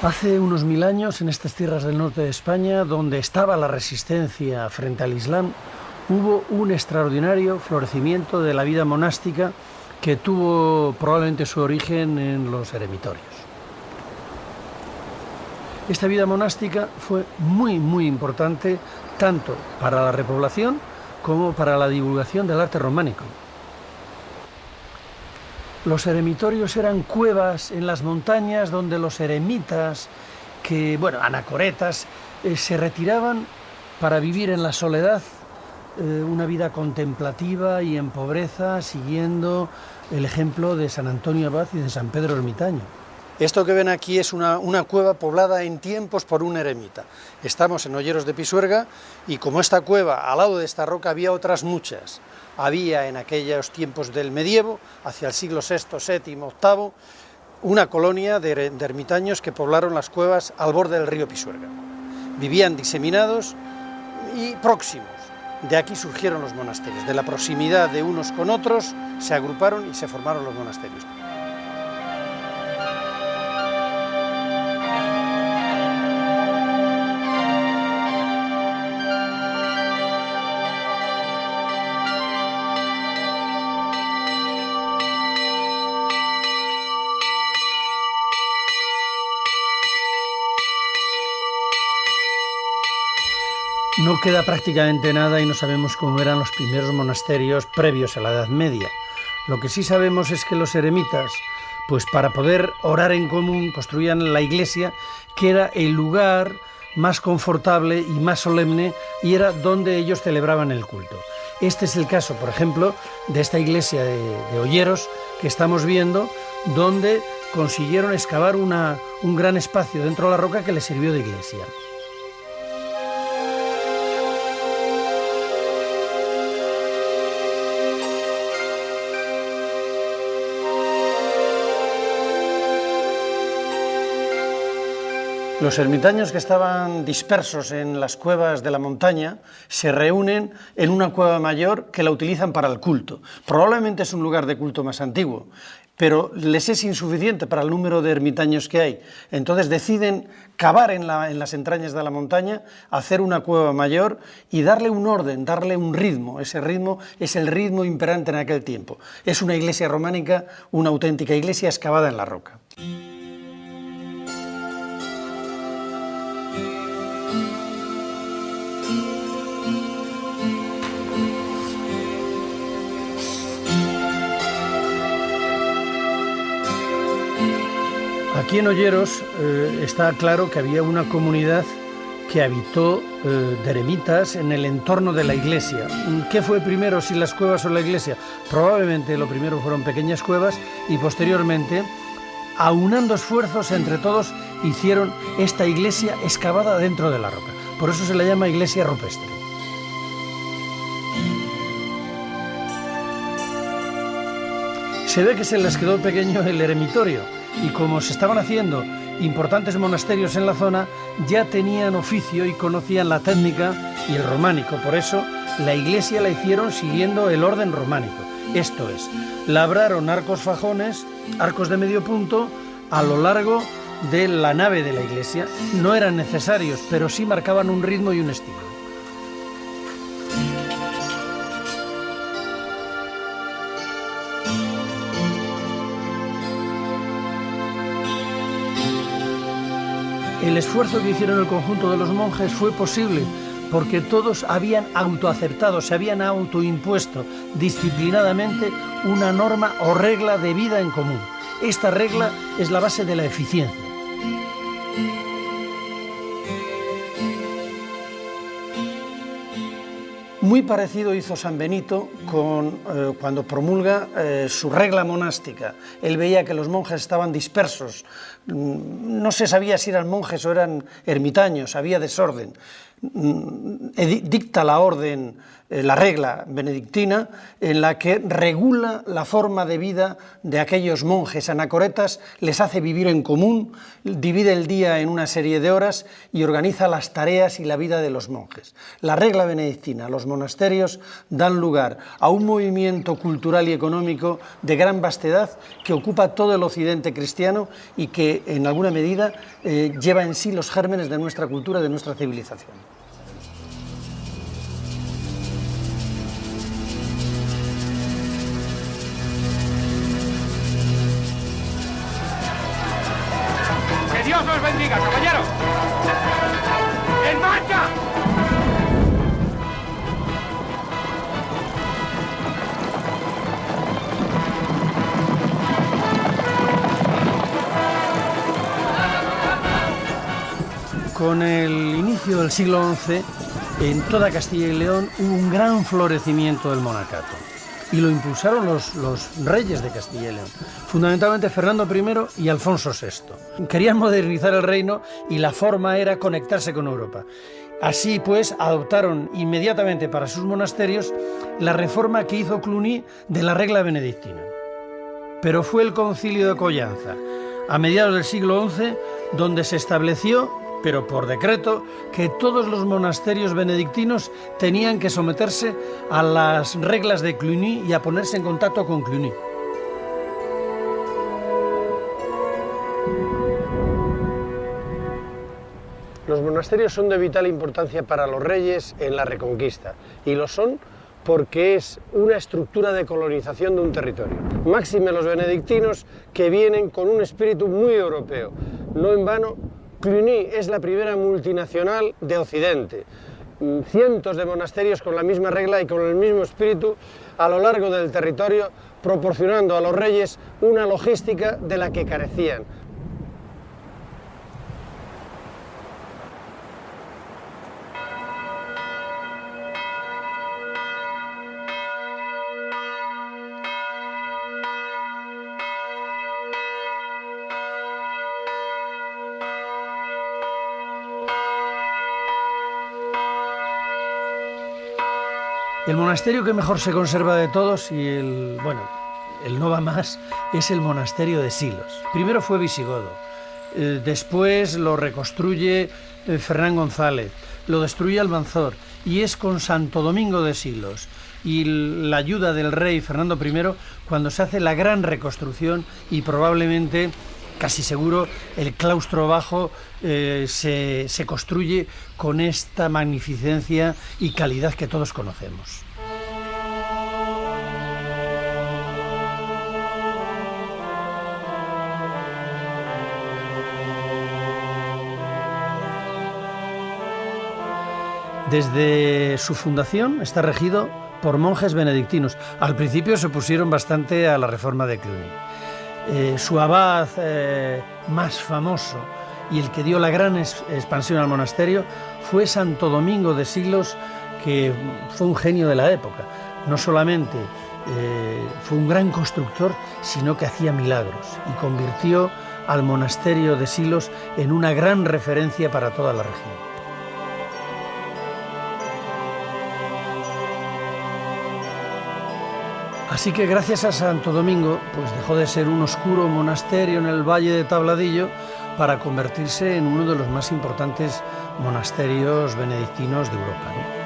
Hace unos 1000 años, en estas tierras del norte de España, donde estaba la resistencia frente al Islam, hubo un extraordinario florecimiento de la vida monástica que tuvo probablemente su origen en los eremitorios. Esta vida monástica fue muy importante tanto para la repoblación como para la divulgación del arte románico. Los eremitorios eran cuevas en las montañas donde los eremitas, anacoretas, se retiraban para vivir en la soledad una vida contemplativa y en pobreza, siguiendo el ejemplo de San Antonio Abad y de San Pedro Ermitaño. Esto que ven aquí es una cueva poblada en tiempos por un eremita. Estamos en Olleros de Pisuerga y como esta cueva, al lado de esta roca, había otras muchas. Había en aquellos tiempos del medievo, hacia el siglo VI, VII, VIII, una colonia de ermitaños que poblaron las cuevas al borde del río Pisuerga. Vivían diseminados y próximos. De aquí surgieron los monasterios. De la proximidad de unos con otros se agruparon y se formaron los monasterios. No queda prácticamente nada y no sabemos cómo eran los primeros monasterios previos a la Edad Media. Lo que sí sabemos es que los eremitas, pues para poder orar en común, construían la iglesia, que era el lugar más confortable y más solemne, y era donde ellos celebraban el culto. Este es el caso, por ejemplo, de esta iglesia de Olleros que estamos viendo, donde consiguieron excavar un gran espacio dentro de la roca que les sirvió de iglesia. Los ermitaños que estaban dispersos en las cuevas de la montaña se reúnen en una cueva mayor que la utilizan para el culto. Probablemente es un lugar de culto más antiguo, pero les es insuficiente para el número de ermitaños que hay. Entonces deciden cavar en las entrañas de la montaña, hacer una cueva mayor y darle un orden, darle un ritmo. Ese ritmo es el ritmo imperante en aquel tiempo. Es una iglesia románica, una auténtica iglesia excavada en la roca. Aquí en Olleros está claro que había una comunidad que habitó de eremitas en el entorno de la iglesia. ¿Qué fue primero, si las cuevas o la iglesia? Probablemente lo primero fueron pequeñas cuevas y posteriormente, aunando esfuerzos entre todos, hicieron esta iglesia excavada dentro de la roca. Por eso se la llama iglesia rupestre. Se ve que se les quedó pequeño el eremitorio y como se estaban haciendo importantes monasterios en la zona, ya tenían oficio y conocían la técnica y el románico. Por eso la iglesia la hicieron siguiendo el orden románico. Esto es, labraron arcos fajones, arcos de medio punto, a lo largo de la nave de la iglesia. No eran necesarios, pero sí marcaban un ritmo y un estilo. El esfuerzo que hicieron el conjunto de los monjes fue posible porque todos habían autoaceptado, se habían autoimpuesto disciplinadamente una norma o regla de vida en común. Esta regla es la base de la eficiencia. Muy parecido hizo San Benito cuando promulga su regla monástica. Él veía que los monjes estaban dispersos, no se sabía si eran monjes o eran ermitaños, había desorden. Dicta la orden, la regla benedictina, en la que regula la forma de vida de aquellos monjes anacoretas, les hace vivir en común, divide el día en una serie de horas y organiza las tareas y la vida de los monjes. La regla benedictina, los monasterios dan lugar a un movimiento cultural y económico de gran vastedad que ocupa todo el occidente cristiano y que en alguna medida lleva en sí los gérmenes de nuestra cultura, de nuestra civilización. ¡Que Dios los bendiga, caballeros! ¡En marcha! Con el inicio del siglo XI, en toda Castilla y León hubo un gran florecimiento del monacato. Y lo impulsaron los reyes de Castilla y León, fundamentalmente Fernando I y Alfonso VI. Querían modernizar el reino y la forma era conectarse con Europa. Así pues, adoptaron inmediatamente para sus monasterios la reforma que hizo Cluny de la regla benedictina. Pero fue el Concilio de Collanza, a mediados del siglo XI, donde se estableció, pero por decreto, que todos los monasterios benedictinos tenían que someterse a las reglas de Cluny y a ponerse en contacto con Cluny. Los monasterios son de vital importancia para los reyes en la Reconquista, y lo son porque es una estructura de colonización de un territorio. Máxime los benedictinos, que vienen con un espíritu muy europeo. No en vano, Cluny es la primera multinacional de Occidente. Cientos de monasterios con la misma regla y con el mismo espíritu a lo largo del territorio, proporcionando a los reyes una logística de la que carecían. El monasterio que mejor se conserva de todos y el no va más, es el monasterio de Silos. Primero fue visigodo, después lo reconstruye Fernán González, lo destruye Almanzor y es con Santo Domingo de Silos y la ayuda del rey Fernando I cuando se hace la gran reconstrucción y probablemente, casi seguro, el claustro bajo se construye con esta magnificencia y calidad que todos conocemos. Desde su fundación está regido por monjes benedictinos. Al principio se opusieron bastante a la reforma de Cluny. Su abad más famoso y el que dio la gran expansión al monasterio fue Santo Domingo de Silos, que fue un genio de la época. No solamente fue un gran constructor, sino que hacía milagros y convirtió al monasterio de Silos en una gran referencia para toda la región. Así que gracias a Santo Domingo, pues dejó de ser un oscuro monasterio en el Valle de Tabladillo para convertirse en uno de los más importantes monasterios benedictinos de Europa, ¿no?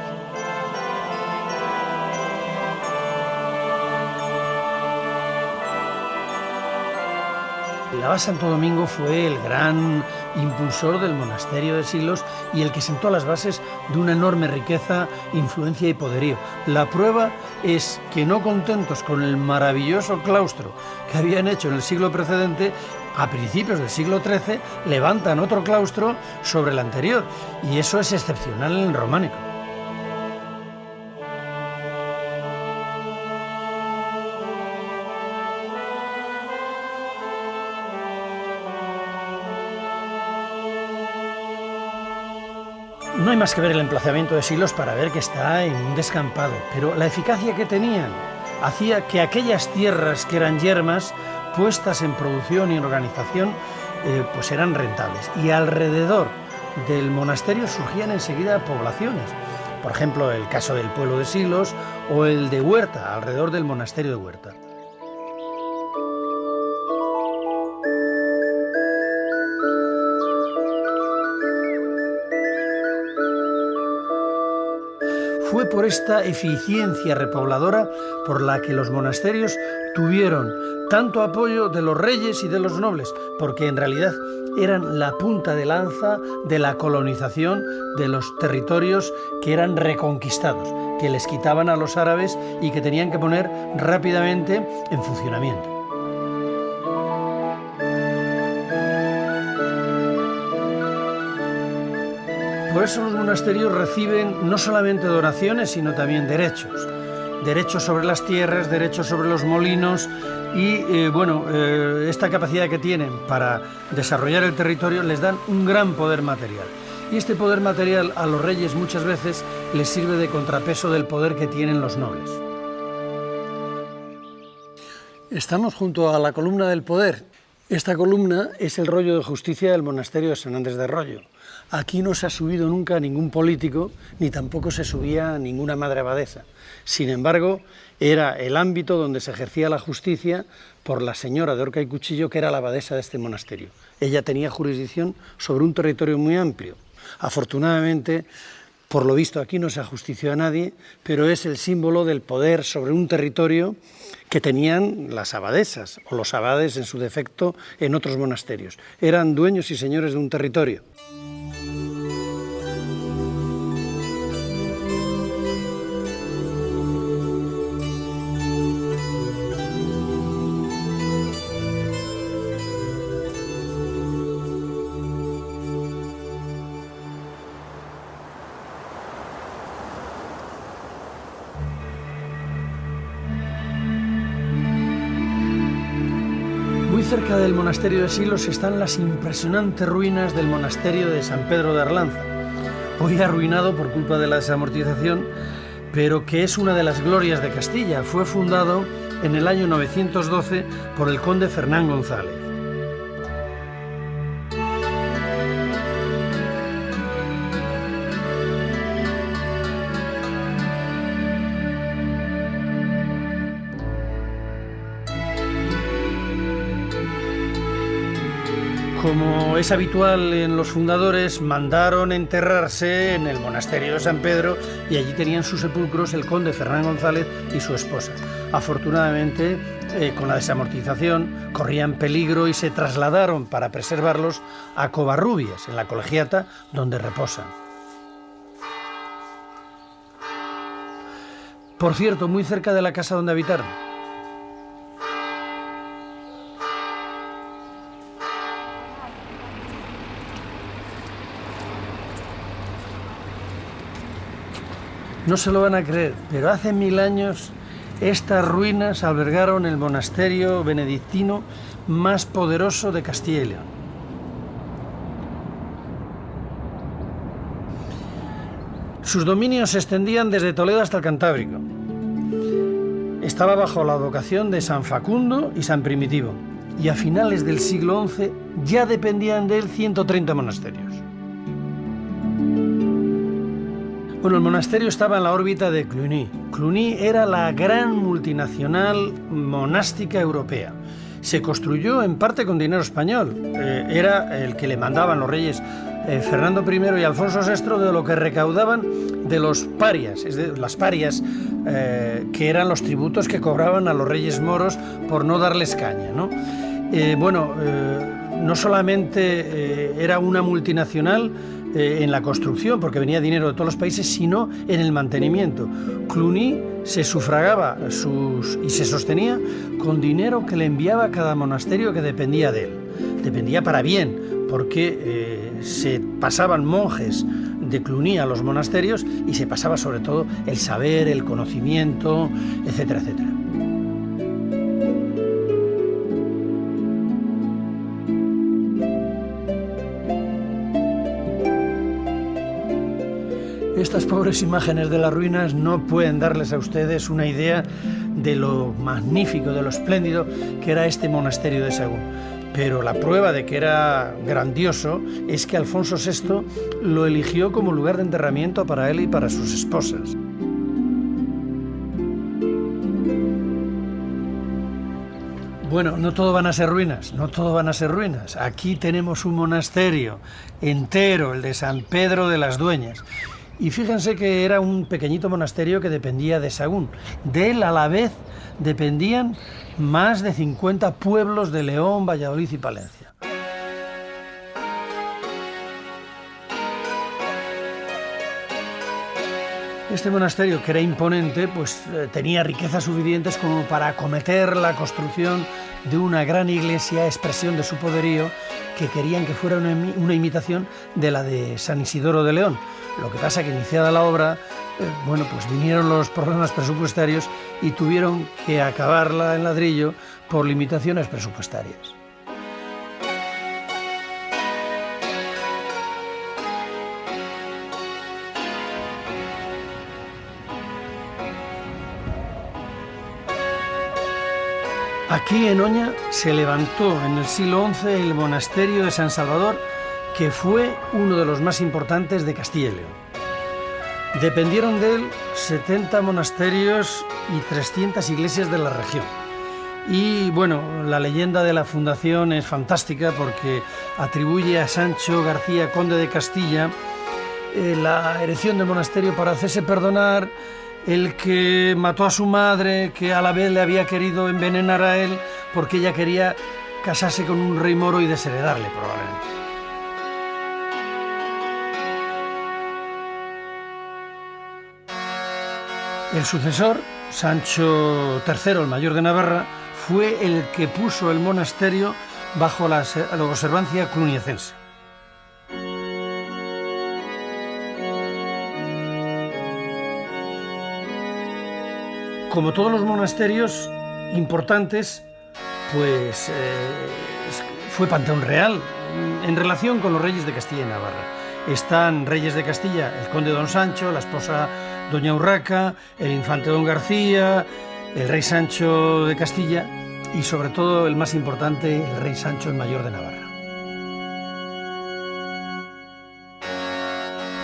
El abad Santo Domingo fue el gran impulsor del monasterio de Silos y el que sentó las bases de una enorme riqueza, influencia y poderío. La prueba es que, no contentos con el maravilloso claustro que habían hecho en el siglo precedente, a principios del siglo XIII levantan otro claustro sobre el anterior, y eso es excepcional en el románico. No hay más que ver el emplazamiento de Silos para ver que está en un descampado, pero la eficacia que tenían hacía que aquellas tierras que eran yermas, puestas en producción y en organización, pues eran rentables. Y alrededor del monasterio surgían enseguida poblaciones. Por ejemplo, el caso del pueblo de Silos o el de Huerta, alrededor del monasterio de Huerta. fue por esta eficiencia repobladora por la que los monasterios tuvieron tanto apoyo de los reyes y de los nobles, porque en realidad eran la punta de lanza de la colonización de los territorios que eran reconquistados, que les quitaban a los árabes y que tenían que poner rápidamente en funcionamiento. Por eso los monasterios reciben no solamente donaciones, sino también derechos. Derechos sobre las tierras, derechos sobre los molinos y, esta capacidad que tienen para desarrollar el territorio les dan un gran poder material. Y este poder material a los reyes muchas veces les sirve de contrapeso del poder que tienen los nobles. Estamos junto a la columna del poder. Esta columna es el rollo de justicia del monasterio de San Andrés de Royo. Aquí no se ha subido nunca ningún político, ni tampoco se subía ninguna madre abadesa. Sin embargo, era el ámbito donde se ejercía la justicia por la señora de Horca y Cuchillo, que era la abadesa de este monasterio. Ella tenía jurisdicción sobre un territorio muy amplio. Afortunadamente, por lo visto aquí no se ajusticiou a nadie, pero es el símbolo del poder sobre un territorio que tenían las abadesas, o los abades en su defecto en otros monasterios. Eran dueños y señores de un territorio. Muy cerca del monasterio de Silos están las impresionantes ruinas del monasterio de San Pedro de Arlanza, hoy arruinado por culpa de la desamortización, pero que es una de las glorias de Castilla. Fue fundado en el año 912 por el conde Fernán González. Como es habitual en los fundadores, mandaron enterrarse en el monasterio de San Pedro y allí tenían sus sepulcros el conde Fernán González y su esposa. Afortunadamente, con la desamortización, corrían peligro y se trasladaron para preservarlos a Covarrubias, en la Colegiata, donde reposan. Por cierto, muy cerca de la casa donde habitaron. No se lo van a creer, pero hace 1000 años estas ruinas albergaron el monasterio benedictino más poderoso de Castilla y León. Sus dominios se extendían desde Toledo hasta el Cantábrico. Estaba bajo la advocación de San Facundo y San Primitivo, y a finales del siglo XI ya dependían de él 130 monasterios. Bueno, el monasterio estaba en la órbita de Cluny. Cluny era la gran multinacional monástica europea. Se construyó en parte con dinero español. Era el que le mandaban los reyes Fernando I y Alfonso VI de lo que recaudaban de los parias, es de las parias, que eran los tributos que cobraban a los reyes moros por no darles caña, ¿no? No solamente era una multinacional en la construcción, porque venía dinero de todos los países, sino en el mantenimiento. Cluny se sufragaba y se sostenía con dinero que le enviaba cada monasterio que dependía de él. Dependía para bien, porque se pasaban monjes de Cluny a los monasterios y se pasaba sobre todo el saber, el conocimiento, etcétera, etcétera. Estas pobres imágenes de las ruinas no pueden darles a ustedes una idea de lo magnífico, de lo espléndido que era este monasterio de Sagún. Pero la prueba de que era grandioso es que Alfonso VI lo eligió como lugar de enterramiento para él y para sus esposas. Bueno, no todo van a ser ruinas, no todo van a ser ruinas. Aquí tenemos un monasterio entero, el de San Pedro de las Dueñas. Y fíjense que era un pequeñito monasterio que dependía de Sahagún. De él a la vez dependían más de 50 pueblos de León, Valladolid y Palencia. Este monasterio, que era imponente, pues tenía riquezas suficientes como para acometer la construcción de una gran iglesia, expresión de su poderío, que querían que fuera una imitación de la de San Isidoro de León. Lo que pasa que iniciada la obra, pues vinieron los problemas presupuestarios y tuvieron que acabarla en ladrillo por limitaciones presupuestarias. Aquí en Oña se levantó en el siglo XI el monasterio de San Salvador, que fue uno de los más importantes de Castilla y León. Dependieron de él 70 monasterios y 300 iglesias de la región. Y bueno, la leyenda de la fundación es fantástica porque atribuye a Sancho García, conde de Castilla, la erección del monasterio para hacerse perdonar el que mató a su madre, que a la vez le había querido envenenar a él porque ella quería casarse con un rey moro y desheredarle probablemente. El sucesor, Sancho III, el mayor de Navarra, fue el que puso el monasterio bajo la observancia cluniacense. Como todos los monasterios importantes, pues fue panteón real en relación con los reyes de Castilla y Navarra. Están reyes de Castilla, el conde don Sancho, la esposa doña Urraca, el infante don García, el rey Sancho de Castilla y sobre todo el más importante, el rey Sancho el mayor de Navarra.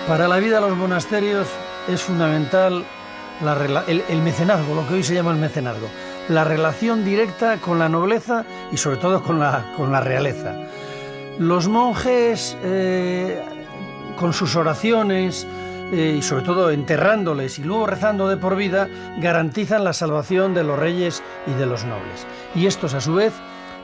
Para la vida de los monasterios es fundamental el mecenazgo, lo que hoy se llama el mecenazgo, la relación directa con la nobleza y sobre todo con la realeza. Los monjes, con sus oraciones y sobre todo enterrándoles y luego rezando de por vida, garantizan la salvación de los reyes y de los nobles. Y estos a su vez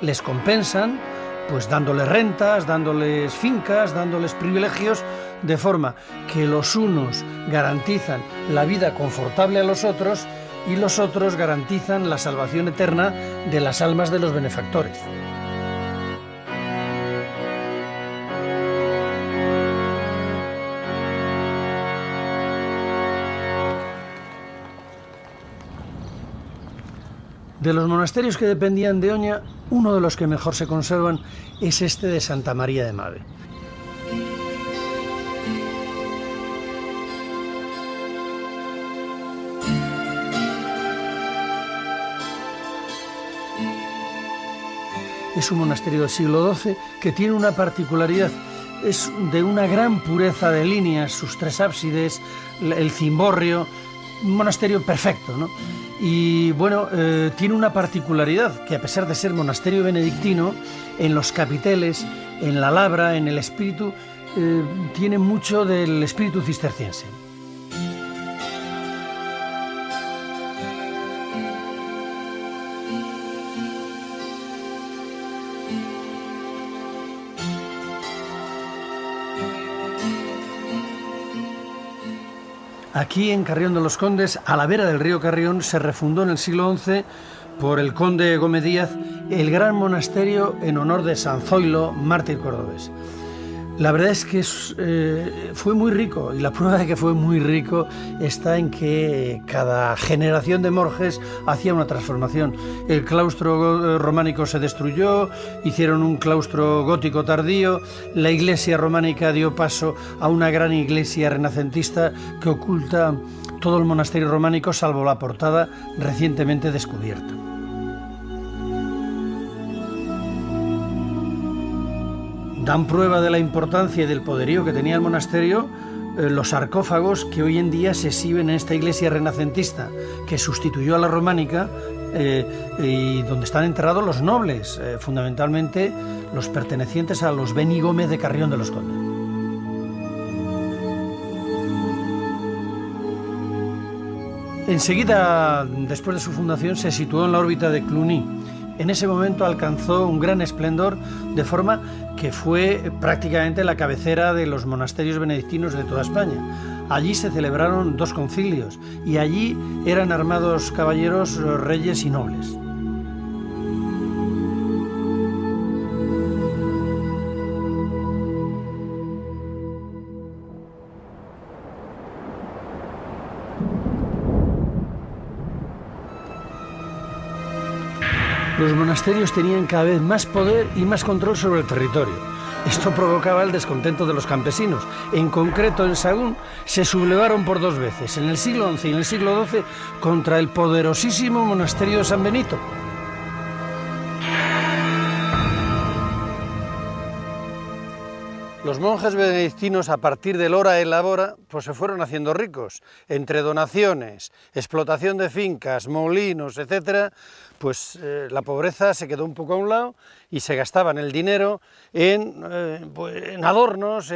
les compensan pues dándoles rentas, dándoles fincas, dándoles privilegios, de forma que los unos garantizan la vida confortable a los otros y los otros garantizan la salvación eterna de las almas de los benefactores. De los monasterios que dependían de Oña, uno de los que mejor se conservan es este de Santa María de Mave. Es un monasterio del siglo XII que tiene una particularidad, es de una gran pureza de líneas, sus tres ábsides, el cimborrio, un monasterio perfecto, ¿no? Y bueno, tiene una particularidad, que a pesar de ser monasterio benedictino, en los capiteles, en la labra, en el espíritu, tiene mucho del espíritu cisterciense. Aquí en Carrión de los Condes, a la vera del río Carrión, se refundó en el siglo XI por el conde Gómez Díaz el gran monasterio en honor de San Zoilo, mártir cordobés. La verdad es que fue muy rico, y la prueba de que fue muy rico está en que cada generación de monjes hacía una transformación. El claustro románico se destruyó, hicieron un claustro gótico tardío, la iglesia románica dio paso a una gran iglesia renacentista que oculta todo el monasterio románico salvo la portada recientemente descubierta. Dan prueba de la importancia y del poderío que tenía el monasterio los sarcófagos que hoy en día se exhiben en esta iglesia renacentista, que sustituyó a la románica y donde están enterrados los nobles, fundamentalmente los pertenecientes a los Beni Gómez de Carrión de los Condes. Enseguida, después de su fundación, se situó en la órbita de Cluny. En ese momento alcanzó un gran esplendor, de forma que fue prácticamente la cabecera de los monasterios benedictinos de toda España. Allí se celebraron 2 concilios y allí eran armados caballeros, reyes y nobles. Los monasterios tenían cada vez más poder y más control sobre el territorio. Esto provocaba el descontento de los campesinos. En concreto, en Sahagún se sublevaron por 2 veces, en el siglo XI y en el siglo XII, contra el poderosísimo monasterio de San Benito. Los monjes benedictinos, a partir del ora et labora, pues se fueron haciendo ricos. Entre donaciones, explotación de fincas, molinos, etcétera, pues la pobreza se quedó un poco a un lado y se gastaban el dinero en adornos,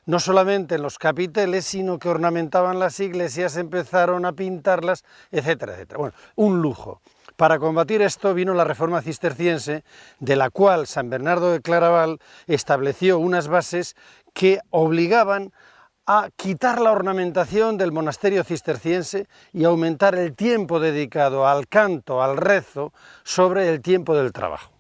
no solamente en los capiteles, sino que ornamentaban las iglesias, empezaron a pintarlas, etcétera, etcétera. Bueno, un lujo. Para combatir esto vino la Reforma Cisterciense, de la cual San Bernardo de Claraval estableció unas bases que obligaban a quitar la ornamentación del monasterio cisterciense y aumentar el tiempo dedicado al canto, al rezo, sobre el tiempo del trabajo.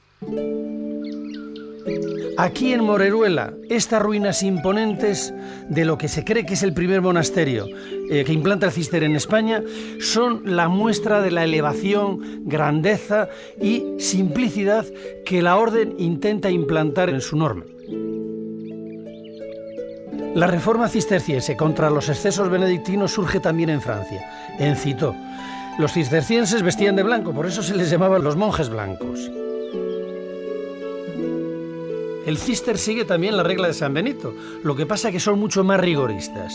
Aquí en Moreruela, estas ruinas imponentes de lo que se cree que es el primer monasterio que implanta el Cister en España, son la muestra de la elevación, grandeza y simplicidad que la orden intenta implantar en su norma. La reforma cisterciense contra los excesos benedictinos surge también en Francia, en Citeaux. Los cistercienses vestían de blanco, por eso se les llamaban los monjes blancos. El Cister sigue también la regla de San Benito, lo que pasa es que son mucho más rigoristas.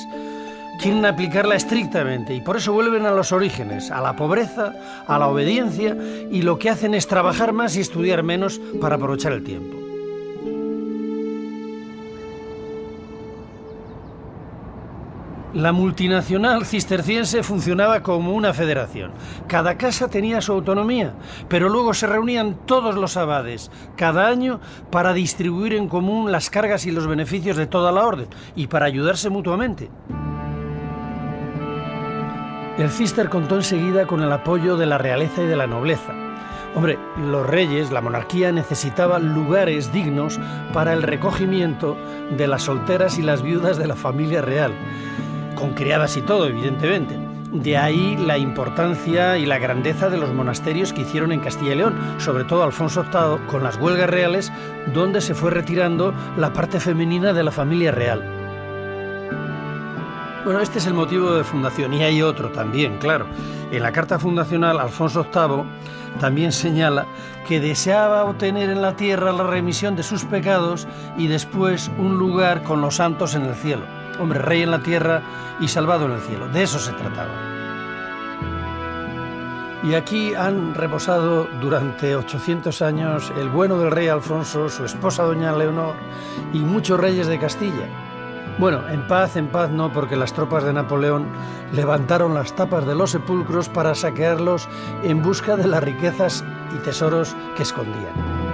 Quieren aplicarla estrictamente y por eso vuelven a los orígenes, a la pobreza, a la obediencia, y lo que hacen es trabajar más y estudiar menos para aprovechar el tiempo. La multinacional cisterciense funcionaba como una federación. Cada casa tenía su autonomía, pero luego se reunían todos los abades cada año para distribuir en común las cargas y los beneficios de toda la orden y para ayudarse mutuamente. El Cister contó enseguida con el apoyo de la realeza y de la nobleza. Hombre, los reyes, la monarquía, necesitaba lugares dignos para el recogimiento de las solteras y las viudas de la familia real, con criadas y todo, evidentemente. De ahí la importancia y la grandeza de los monasterios que hicieron en Castilla y León, sobre todo Alfonso VIII, con las huelgas reales, donde se fue retirando la parte femenina de la familia real. Bueno, este es el motivo de fundación, y hay otro también, claro. En la carta fundacional, Alfonso VIII también señala que deseaba obtener en la tierra la remisión de sus pecados y después un lugar con los santos en el cielo. Hombre, rey en la tierra y salvado en el cielo, de eso se trataba. Y aquí han reposado durante 800 años el bueno del rey Alfonso, su esposa doña Leonor y muchos reyes de Castilla. Bueno, en paz no, porque las tropas de Napoleón levantaron las tapas de los sepulcros para saquearlos en busca de las riquezas y tesoros que escondían.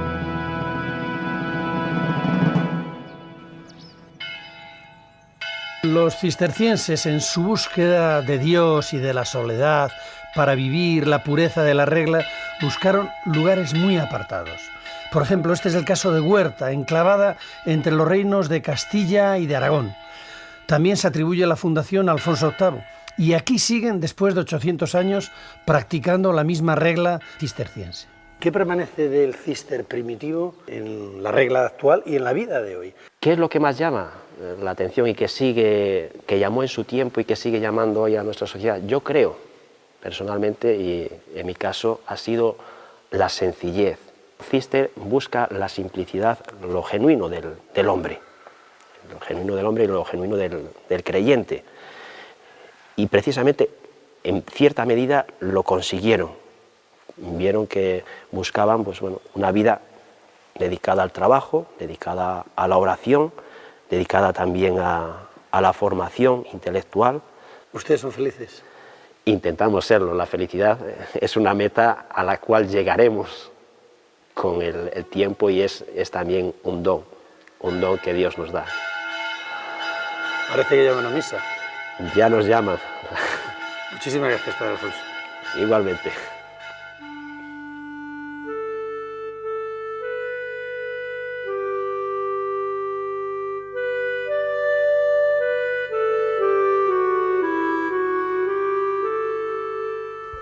Los cistercienses, en su búsqueda de Dios y de la soledad para vivir la pureza de la regla, buscaron lugares muy apartados. Por ejemplo, este es el caso de Huerta, enclavada entre los reinos de Castilla y de Aragón. También se atribuye la fundación a Alfonso VIII. Y aquí siguen, después de 800 años, practicando la misma regla cisterciense. ¿Qué permanece del Cister primitivo en la regla actual y en la vida de hoy? ¿Qué es lo que más llama la atención y que llamó en su tiempo y que sigue llamando hoy a nuestra sociedad? Yo creo, personalmente, y en mi caso, ha sido la sencillez. Cister busca la simplicidad, lo genuino del hombre, lo genuino del hombre y lo genuino del creyente. Y precisamente, en cierta medida, lo consiguieron. Vieron que buscaban una vida dedicada al trabajo, dedicada a la oración, dedicada también a la formación intelectual. ¿Ustedes son felices? intentamos serlo. La felicidad es una meta a la cual llegaremos con el tiempo y es también un don que Dios nos da. Parece que llaman a misa. Ya nos llaman. Muchísimas gracias, Padre Alfonso. Igualmente.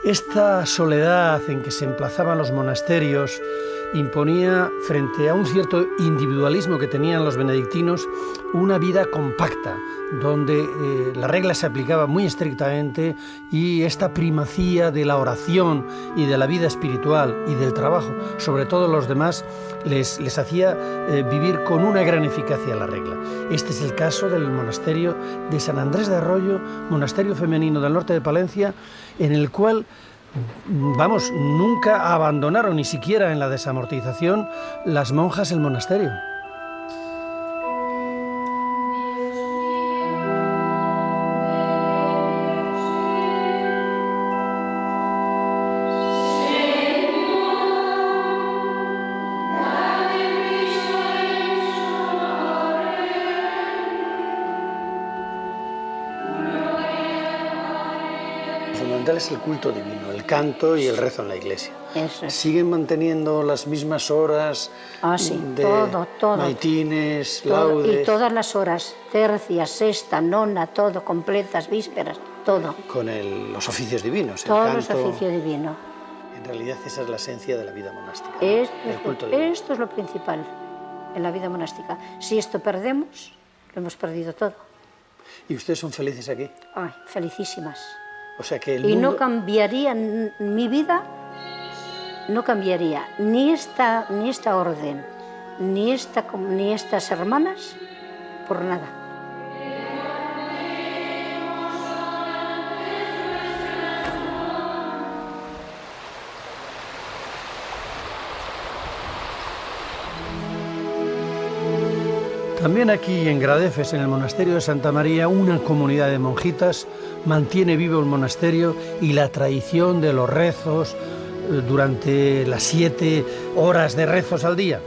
Esta soledad en que se emplazaban los monasterios imponía, frente a un cierto individualismo que tenían los benedictinos, una vida compacta, donde la regla se aplicaba muy estrictamente y esta primacía de la oración y de la vida espiritual y del trabajo, sobre todo los demás, les hacía vivir con una gran eficacia la regla. Este es el caso del monasterio de San Andrés de Arroyo, monasterio femenino del norte de Palencia, en el cual, vamos, nunca abandonaron, ni siquiera en la desamortización, las monjas el monasterio. Fundamental es el culto divino, el canto y el rezo en la iglesia. Eso es. ¿Siguen manteniendo las mismas horas Sí, de todo. maitines, Todo, laudes? y todas las horas, tercia, sexta, nona, todo, completas, vísperas, todo. Con los oficios divinos, Todos el los canto. oficios divinos. En realidad esa es la esencia de la vida monástica, ¿no? Esto, El culto divino. esto es lo principal en la vida monástica. Si esto perdemos, lo hemos perdido todo. ¿Y ustedes son felices aquí? Ay, felicísimas. O sea que el Y mundo... no cambiaría mi vida, no cambiaría ni esta orden, ni estas hermanas, por nada. También aquí en Gradefes, en el monasterio de Santa María, una comunidad de monjitas mantiene vivo el monasterio y la tradición de los rezos durante las 7 horas de rezos al día.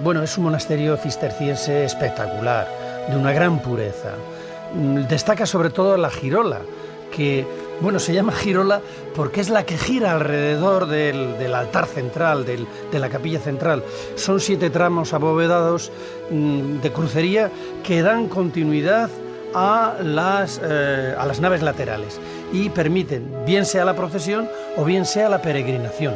Bueno, es un monasterio cisterciense espectacular, de una gran pureza. Destaca sobre todo la girola, que, bueno, se llama girola porque es la que gira alrededor del altar central, de la capilla central. Son 7 tramos abovedados de crucería que dan continuidad a las naves laterales y permiten, bien sea la procesión o bien sea la peregrinación.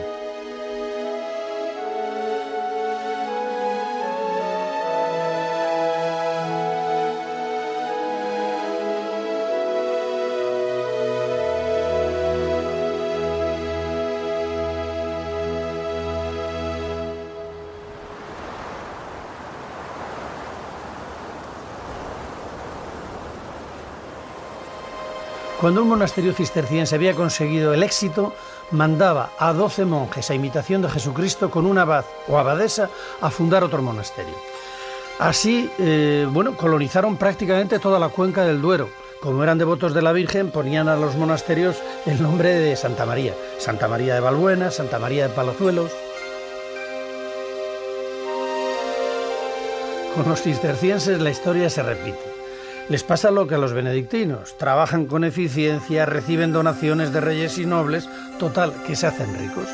Cuando un monasterio cisterciense había conseguido el éxito, mandaba a 12 monjes a imitación de Jesucristo con un abad o abadesa a fundar otro monasterio. Así, colonizaron prácticamente toda la cuenca del Duero. Como eran devotos de la Virgen, ponían a los monasterios el nombre de Santa María. Santa María de Valbuena, Santa María de Palazuelos. Con los cistercienses la historia se repite. Les pasa lo que a los benedictinos, trabajan con eficiencia, reciben donaciones de reyes y nobles, total, que se hacen ricos.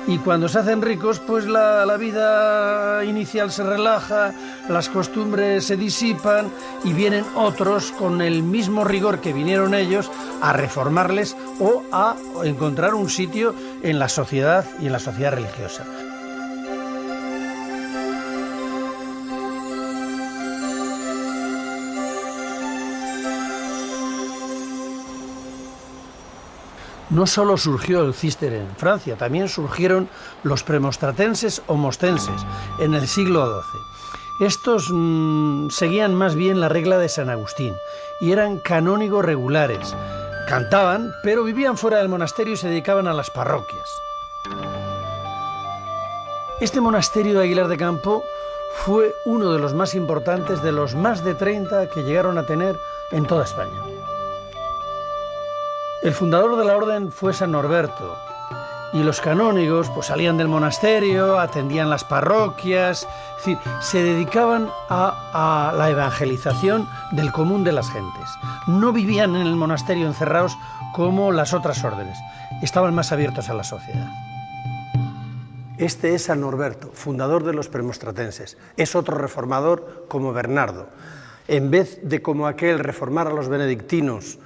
Y cuando se hacen ricos, pues la vida inicial se relaja, las costumbres se disipan y vienen otros con el mismo rigor que vinieron ellos a reformarles o a encontrar un sitio en la sociedad y en la sociedad religiosa. No solo surgió el císter en Francia, también surgieron los premonstratenses o mostenses en el siglo XII. Estos seguían más bien la regla de San Agustín y eran canónigos regulares. Cantaban, pero vivían fuera del monasterio y se dedicaban a las parroquias. Este monasterio de Aguilar de Campo fue uno de los más importantes de los más de 30 que llegaron a tener en toda España. El fundador de la orden fue San Norberto, y los canónigos pues salían del monasterio, atendían las parroquias, es decir, se dedicaban a la evangelización del común de las gentes. No vivían en el monasterio encerrados como las otras órdenes, estaban más abiertos a la sociedad. Este es San Norberto, fundador de los premonstratenses. Es otro reformador como Bernardo. En vez de como aquel reformar a los benedictinos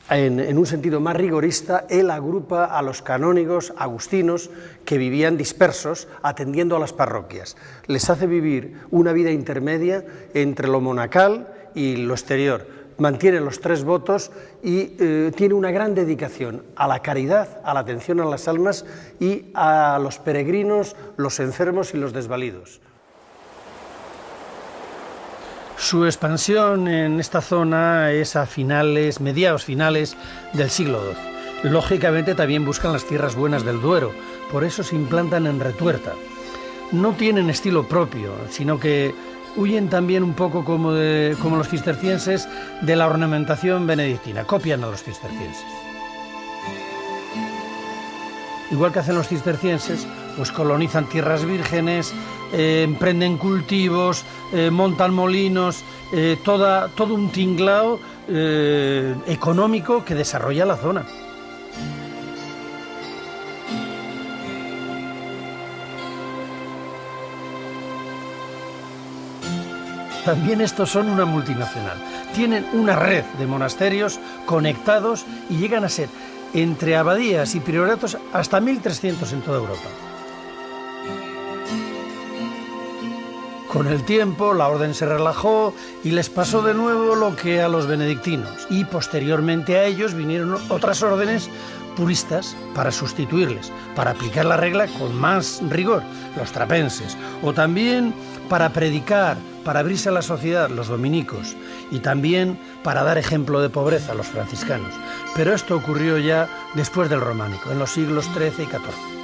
en un sentido más rigorista, él agrupa a los canónigos agustinos que vivían dispersos atendiendo a las parroquias. Les hace vivir una vida intermedia entre lo monacal y lo exterior. Mantiene los 3 votos y tiene una gran dedicación a la caridad, a la atención a las almas y a los peregrinos, los enfermos y los desvalidos. Su expansión en esta zona es a mediados finales del siglo XII. Lógicamente también buscan las tierras buenas del Duero, por eso se implantan en Retuerta. No tienen estilo propio, sino que huyen también un poco como los cistercienses de la ornamentación benedictina, copian a los cistercienses. Igual que hacen los cistercienses, pues colonizan tierras vírgenes, emprenden cultivos, montan molinos, todo un tinglao económico que desarrolla la zona. También estos son una multinacional. Tienen una red de monasterios conectados y llegan a ser, entre abadías y prioratos, hasta 1.300 en toda Europa. Con el tiempo, la orden se relajó y les pasó de nuevo lo que a los benedictinos. Y posteriormente a ellos vinieron otras órdenes puristas para sustituirles, para aplicar la regla con más rigor, los trapenses, o también para predicar, para abrirse a la sociedad, los dominicos, y también para dar ejemplo de pobreza, los franciscanos. Pero esto ocurrió ya después del románico, en los siglos XIII y XIV.